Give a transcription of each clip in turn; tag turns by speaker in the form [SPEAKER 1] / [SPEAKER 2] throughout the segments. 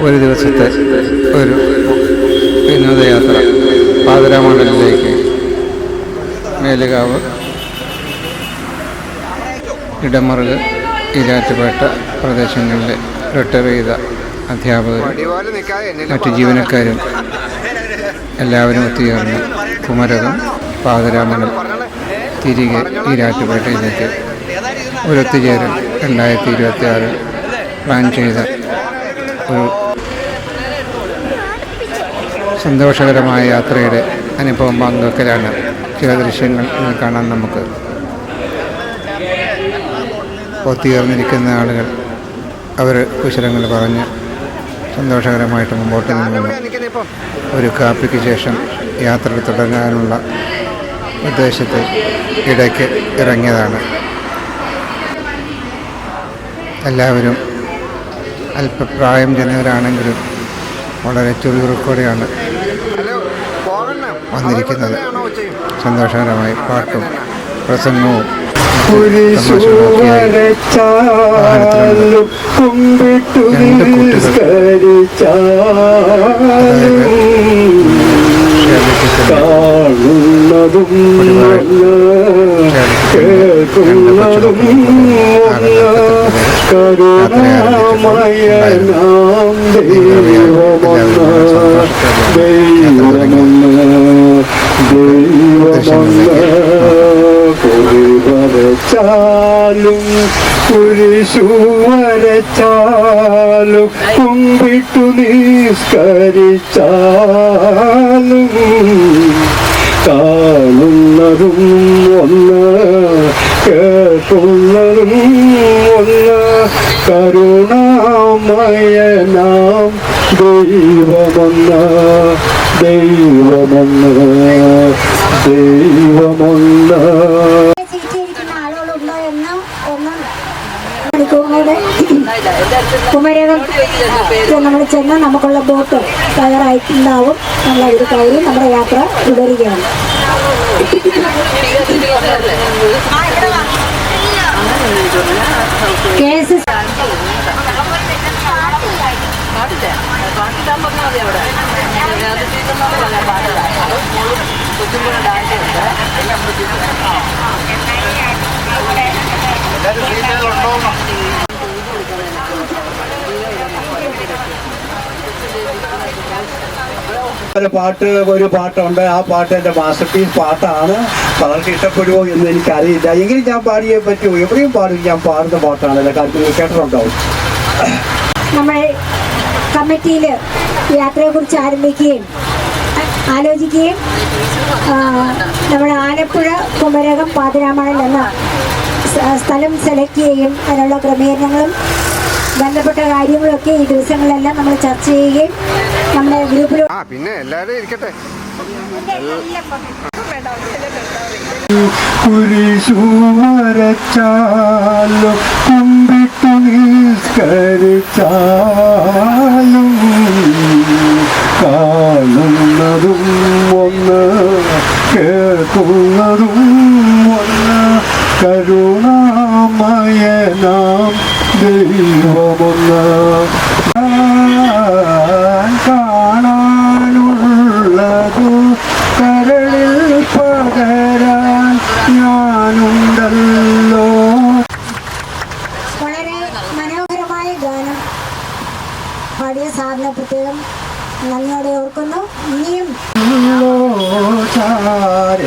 [SPEAKER 1] ഒരു ദിവസത്തെ ഒരു വിനോദയാത്ര പാതിരാമണ്ഡലത്തിലേക്ക് മേലുകാവ്, ഇടമറുക്, ഈരാറ്റുപേട്ട പ്രദേശങ്ങളിലെ റിട്ടയർ ചെയ്ത അധ്യാപകരും മറ്റു ജീവനക്കാരും എല്ലാവരും ഒത്തുചേർന്ന് കുമരകം പാതിരാമണൽ തിരികെ ഈരാറ്റുപേട്ടയിലേക്ക് ഒരൊത്തുചേരൽ 2026 പ്ലാൻ ചെയ്ത ഒരു സന്തോഷകരമായ യാത്രയുടെ അനുഭവം പങ്കുവെക്കലാണ്. ചില ദൃശ്യങ്ങൾ കാണാൻ നമുക്ക്. ഒത്തുചേർന്നിരിക്കുന്ന ആളുകൾ അവർ കുശലങ്ങൾ പറഞ്ഞ് സന്തോഷകരമായിട്ട് മുമ്പോട്ട് നീങ്ങുന്നു. ഒരു കാപ്പിക്ക് ശേഷം യാത്ര തുടരാനുള്ള ഉദ്ദേശത്തിൽ ഇടയ്ക്ക് ഇറങ്ങിയതാണ്. എല്ലാവരും അല്പപ്രായം ചെന്നവരാണെങ്കിലും വളരെ ചുറുചുറുക്കോടെയാണ് വന്നിരിക്കുന്നത്. സന്തോഷകരമായി പാട്ടും പ്രസംഗവും
[SPEAKER 2] കാണുന്നതും കേൾക്കുന്നതും കരുണാമയനാം ദൈവമൊന്ന് വരച്ചാലും കുരിശു വരച്ചാലും കുമ്പിട്ടു നിസ്കരിച്ചാലും കാണുന്നതും ഒന്ന് കേൾക്കുന്നതും ഒന്ന് കരുണാമയനാം ദൈവമൊന്ന് ദൈവമൊന്ന് ദൈവമൊന്ന്.
[SPEAKER 3] കുമരകം നമ്മൾ ചെന്ന് നമുക്കുള്ള ബോട്ട് തയ്യാറായിട്ടുണ്ടാവും. നമ്മൾ ഒരു കയറി നമ്മുടെ യാത്ര തുടരുകയാണ്. കേസ്
[SPEAKER 2] ഒരു പാട്ടുണ്ട്. ആ പാട്ട് എൻ്റെ മാസ്റ്റർ പീസ് പാട്ടാണ്. പലർക്ക് ഇഷ്ടപ്പെടുമോ എന്ന് എനിക്കറിയില്ല. എങ്കിലും ഞാൻ പാടിയേ പറ്റൂ. എവിടെയും പാടും. ഞാൻ പാടുന്ന പാട്ടാണ്. എല്ലാ കാര്യത്തിലും കേട്ടിട്ടുണ്ടാവും.
[SPEAKER 3] നമ്മൾ കമ്മിറ്റിയിൽ യാത്രയെക്കുറിച്ച് ആലോചിക്കുകയും നമ്മുടെ ആലപ്പുഴ കുമരകം പാതിരാമണൽ എന്ന സ്ഥലം സെലക്ട് ചെയ്യുകയും അതിനുള്ള ക്രമീകരണങ്ങളും ബന്ധപ്പെട്ട കാര്യങ്ങളൊക്കെ ഈ ദിവസങ്ങളിലെല്ലാം നമ്മൾ ചർച്ച ചെയ്യുകയും നമ്മുടെ ഗ്രൂപ്പിൽ
[SPEAKER 1] പിന്നെ എല്ലാവരും ഇരിക്കട്ടെ.
[SPEAKER 2] കുരിശു വരച്ചാലും കുമ്പിട്ടു നിസ്കരിച്ചാലും കാണുന്നതും ഒന്ന് കേൾക്കുന്നതും ഒന്ന് കരുണാമയനാം ദൈവമൊന്ന്. കാണാനുള്ളതു കരളിൽ പകരാൻ ഞാനുണ്ടല്ലോ.
[SPEAKER 3] വളരെ മനോഹരമായ ഗാനം പാടിയ സാറിനെ പ്രത്യേകം നന്ദിയോടെ ഓർക്കുന്നു. ഇനിയും സാർ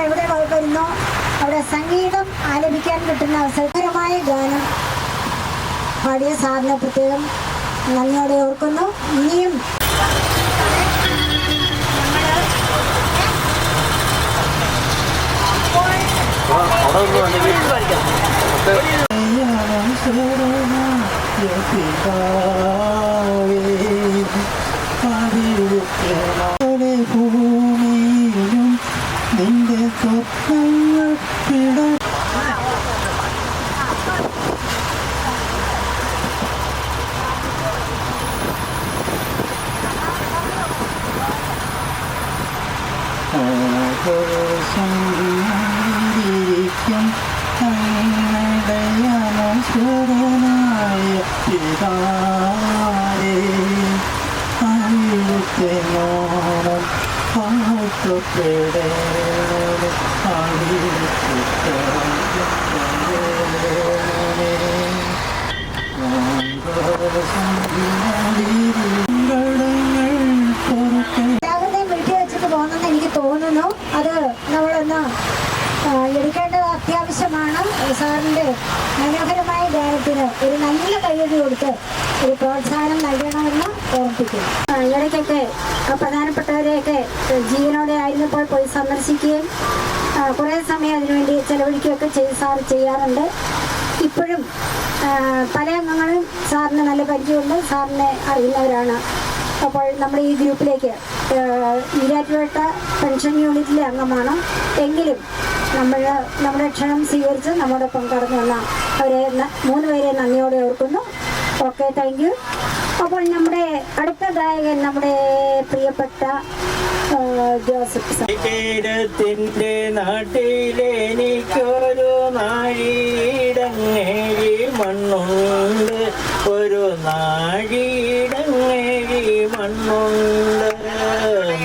[SPEAKER 3] എവിടെ വരുന്നോ അവിടെ സംഗീതം ആലപിക്കാൻ കിട്ടുന്ന അവസരകരമായ ഗാനം പാടിയ സാറിനെ പ്രത്യേകം നന്ദിയോടെ ഓർക്കുന്നു. ഇനിയും
[SPEAKER 2] ഭൂമിയിലും നിന്റെ സ്വപ്നങ്ങൾ ആകാശം
[SPEAKER 3] എടുക്കേണ്ടത് അത്യാവശ്യമാണ്. സാറിൻ്റെ മനോഹരമായ ഗാനത്തിന് ഒരു നല്ല കയ്യടി കൊടുത്ത് ഒരു പ്രോത്സാഹനം നൽകണമെന്ന് ഓർമ്മിപ്പിക്കുന്നു. ഇടയ്ക്കൊക്കെ പ്രധാനപ്പെട്ടവരെയൊക്കെ ജീവനോടെ ആയിരുന്നപ്പോൾ പോയി സന്ദർശിക്കുകയും കുറേ സമയം അതിനുവേണ്ടി ചെലവഴിക്കുകയൊക്കെ സാർ ചെയ്യാറുണ്ട്. ഇപ്പോഴും പല അംഗങ്ങളും സാറിന് നല്ല പരിചയമുണ്ട്, സാറിനെ അറിയുന്നവരാണ്. അപ്പോൾ നമ്മുടെ ഈ ഗ്രൂപ്പിലേക്ക് ഈരാറ്റുപേട്ട പെൻഷൻ യൂണിറ്റിലെ അംഗമാണ്. എങ്കിലും നമ്മുടെ ക്ഷണം സ്വീകരിച്ച് നമ്മോടൊപ്പം കടന്നു വന്ന അവരെ 3 പേരെ നന്ദിയോടെ ഓർക്കുന്നു. Okay, thank you. അപ്പോൾ നമ്മുടെ അടുത്ത ഗായകൻ നമ്മുടെ പ്രിയപ്പെട്ട ജോസഫ് സാർ.
[SPEAKER 4] ത്തിന്റെ നാട്ടിലെനിക്കൊരു നാഴിയിടങ്ങേഴി മണ്ണുണ്ട്, ഒരു നാഴിയിടങ്ങേഴി മണ്ണുണ്ട്.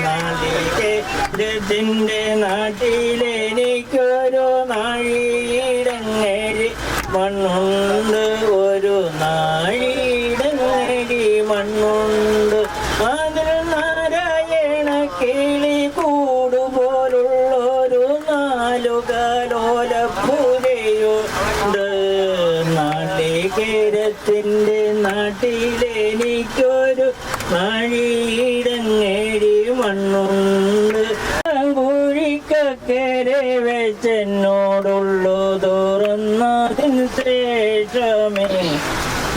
[SPEAKER 4] നാളികേരത്തിന്റെ നാട്ടിലെനിക്കൊരു നാഴിയിടങ്ങേഴി മണ്ണുണ്ട്, ഒരു നാഴിയിടങ്ങേഴി മണ്ണുണ്ട്. അതിൽ നാരായണ കിളി കൂടുപോലുള്ളൊരു 4 കാലോലപ്പുരയുണ്ട്. നാളികേരത്തിന്റെ നാട്ടിലെനിക്കൊരു നാഴിയിടങ്ങേഴി മണ്ണുണ്ട്. കുഴിക്കക്കരെ വെച്ചെന്നോടുള്ളു തുറന്നതിന് ശേഷമേ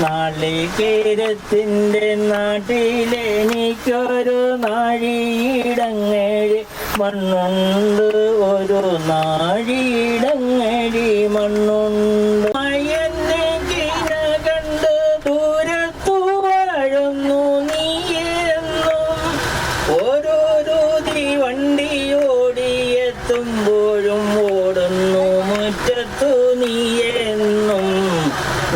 [SPEAKER 4] നാളികേരത്തിന്റെ നാട്ടിലെനിക്കൊരു നാഴിയിടങ്ങേഴി മണ്ണുണ്ട്, ഒരു നാഴിയിടങ്ങേഴി മണ്ണുണ്ട്. എന്നെ കിര കണ്ട് ദൂരത്തു വാഴുന്നു നീയെന്നും, ഓരോരോ വണ്ടി ഓടിയെത്തുമ്പോഴും ഓടുന്നു മുറ്റത്തു നീയെന്നും.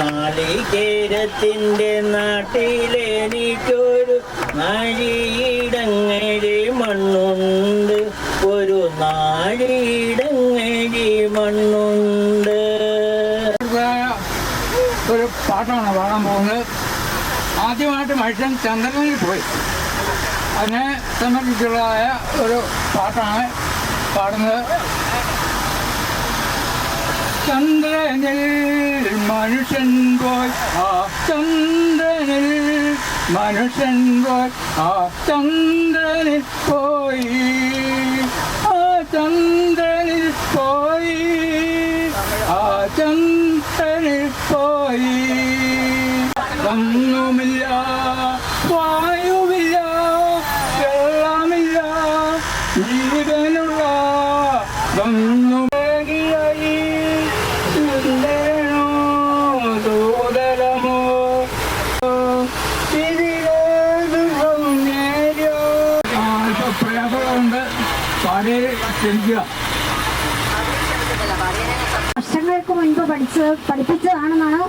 [SPEAKER 4] നാളികേരത്തിന്റെ നാട്ടിലെനിക്കൊരു നാഴിയിടങ്ങേഴി മണ്ണുണ്ട്, ഒരു നാഴിയിടങ്ങേഴി മണ്ണുണ്ട്.
[SPEAKER 5] ഒരു പാട്ടാണ് പാടാൻ പോകുന്നത്. ആദ്യമായിട്ട് മനുഷ്യൻ ചന്ദ്രനിൽ പോയി, അതിനെ സംബന്ധിച്ചുള്ളതായ ഒരു പാട്ടാണ് പാടുന്നത്. ചന്ദ്രനിൽ മനുഷ്യൻ പോയി, ആ ചന്ദ്രനിൽ മനുഷ്യൻ പോയി, ആ ചന്ദ്രനിൽ പോയി, ആ ചന്ദ്രനിൽ പോയി, ആ ചന്ദ്രനിൽ പോയി. ഒന്നുമില്ല, വായുവില്ല, വെള്ളമില്ല, ജീവനുള്ള ഒന്നും ദൂതലമോ പ്രയാസങ്ങളുണ്ട്. പാടി ക്ഷണിക്കുക.
[SPEAKER 3] വർഷങ്ങൾക്ക് മുൻപ് പഠിപ്പിച്ചതാണെന്നാണ്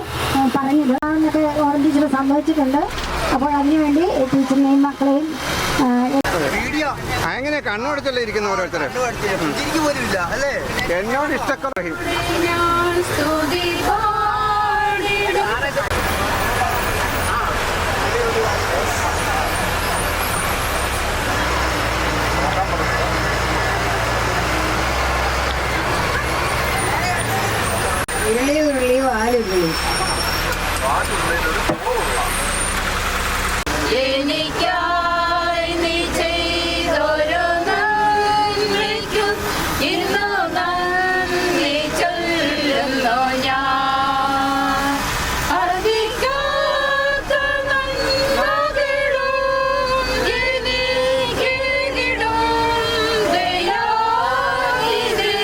[SPEAKER 3] പറഞ്ഞത്. എന്നൊക്കെ ഓർമ്മിച്ചത് സംഭവിച്ചിട്ടുണ്ട്. അപ്പോൾ അതിനുവേണ്ടി ടീച്ചറിനെയും മക്കളെയും
[SPEAKER 1] അങ്ങനെ കണ്ണുടച്ചല്ലേ ഇരിക്കുന്ന ഓരോരുത്തർ എന്നോട് ഇഷ്ടക്കുറയും.
[SPEAKER 3] ഉരുളിയും ആലുരുളിയും
[SPEAKER 6] എനിക്കായി നീ ചെയ്തൊരു നന്മയ്ക്കും ഇന്നു നന്ദി ചൊല്ലുന്നു ഞാൻ. അർഹിക്കാത്ത നന്മകളും എനിക്കിടും ദയാനിധി.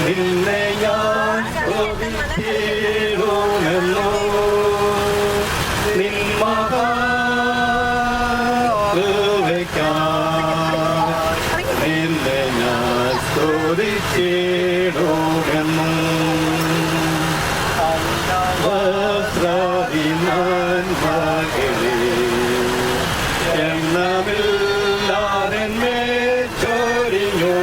[SPEAKER 4] നിന്നെ ഞാൻ സ്തുതിച്ചിടുമെന്നു, നിൻ മഹാകൃപയ്ക്കായി നിന്നെ ഞാൻ സ്തുതിച്ചിടുമെന്നു. വസ്ത്രവിനാൻ മകളേ എണ്ണമില്ലാതെ ചൊരിഞ്ഞോ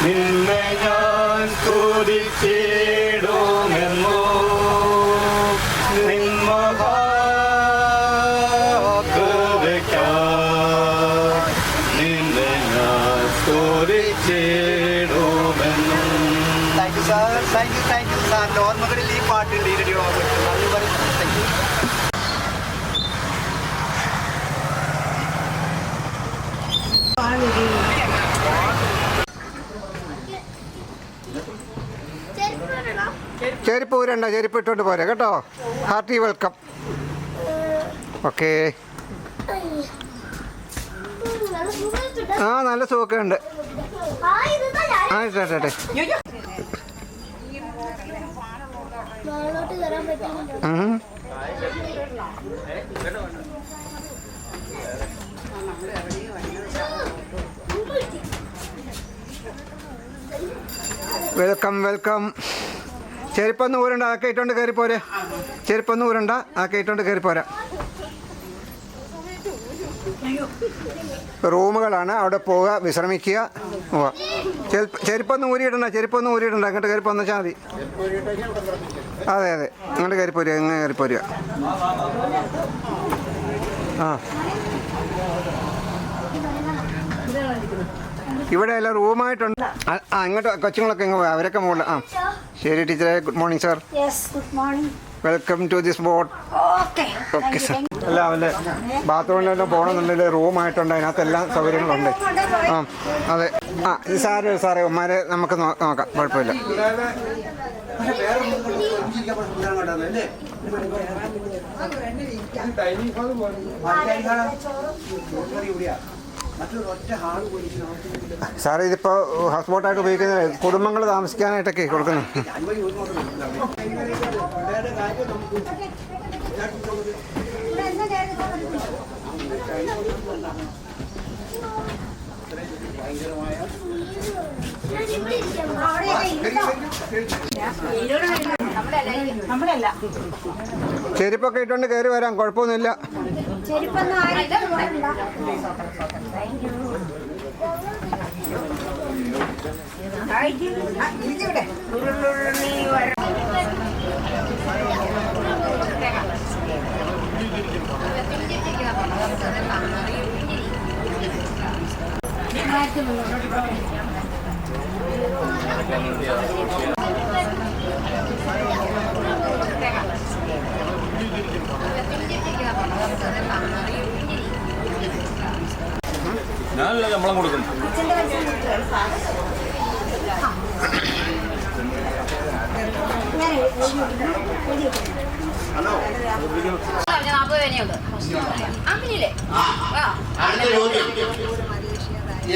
[SPEAKER 4] നിന്നെ ഞാൻ സ്തുതിച്ചിടുമെന്നോ നിൻ മഹാകൃപയ്ക്കായി നിന്നെ ഞാൻ സ്തുതിച്ചിടുമെന്നോ.
[SPEAKER 2] Thank you sir, thank you സാറിൻ്റെ ഓർമ്മകളിൽ ഈ പാട്ടുണ്ട് ഈ റേഡിയോ നന്ദി പറയുന്നു. Thank you.
[SPEAKER 1] ചെരുപ്പ് ഊരണ്ട, ചെരുപ്പ് ഇട്ടോണ്ട് പോരെ കേട്ടോ. Hearty welcome. ഓക്കെ. ആ നല്ല സുഖമൊക്കെ ഉണ്ട്. ആ ഇട്ടെ. വെൽക്കം. ചെരുപ്പൊന്നും ഊരണ്ട, ആക്കെ ഇട്ടോണ്ട് കയറി പോരെ. ചെരുപ്പൊന്നും ഊരണ്ട, ആക്കെ ഇട്ടോണ്ട് കയറി പോരാ. റൂമുകളാണ്, അവിടെ പോവുക, വിശ്രമിക്കുക. ചെരുപ്പൊന്നും ഊരിയിടണ്ട, അങ്ങോട്ട് കയറി പോന്ന് വെച്ചാൽ മതി. അതെ അങ്ങോട്ട് കയറി പോരുക, ഇങ്ങനെ കയറി പോരുക. ആ ഇവിടെ എല്ലാം റൂമായിട്ടുണ്ട്. ഇങ്ങോട്ട് കൊച്ചുങ്ങളൊക്കെ ഇങ്ങ് പോയി, അവരൊക്കെ മുകളിൽ. ആ ശരി ടീച്ചറെ. Good morning sir. Welcome to this boat. Okay sir. അല്ല അവൻ്റെ ബാത്റൂമിലെല്ലാം പോകണമെന്നുണ്ടെങ്കിൽ റൂമായിട്ടുണ്ട്, അതിനകത്തെല്ലാം സൗകര്യങ്ങളുണ്ട്. ആ അതെ. ആ ഇത് സാറേ ഉമ്മാരെ നമുക്ക് നോക്കാം, കുഴപ്പമില്ല. സാറേ ഇതിപ്പോൾ ഹൗസ് ബോട്ടായിട്ട് ഉപയോഗിക്കുന്നത് കുടുംബങ്ങൾ താമസിക്കാനായിട്ടൊക്കെ കൊടുക്കുന്നു. ചെരുപ്പൊക്കെ ഇട്ടുകൊണ്ട് കയറി വരാം, കുഴപ്പമൊന്നുമില്ല.
[SPEAKER 4] ഞാനല്ല ശമ്പളം കൊടുക്കുന്നു.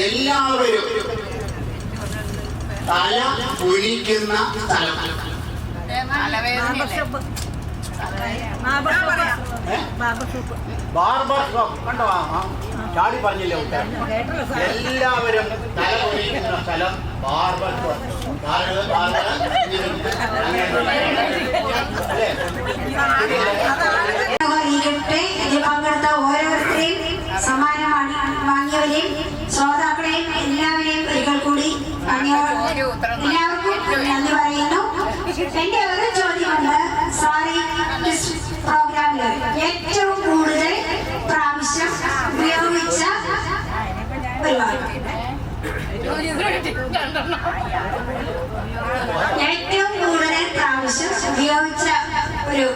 [SPEAKER 7] എല്ലാവരും തല കുനിക്കുന്ന സ്ഥലം ബാർബർ ഷോപ്പ് കണ്ടോ? ചാടി പറഞ്ഞില്ലേ ഉത്തരം. എല്ലാവരും തല കുനിക്കുന്ന സ്ഥലം ബാർബർ ഷോപ്പ്.
[SPEAKER 3] പങ്കെടുത്ത ഓരോരുത്തരെയും സമ്മാനം വാങ്ങിയവരെയും ശ്രോതാക്കളെയും എല്ലാവരെയും ഒരിക്കൽ കൂടി എല്ലാവർക്കും നന്ദി പറയുന്നു. എന്റെ ഒരു ചോദ്യമുണ്ട്. സാറി പ്രോഗ്രാമിൽ ഏറ്റവും കൂടുതൽ പ്രാവശ്യം ഉപയോഗിച്ച ഏറ്റവും കൂടുതൽ പ്രാവശ്യം ഉപയോഗിച്ച ഒരു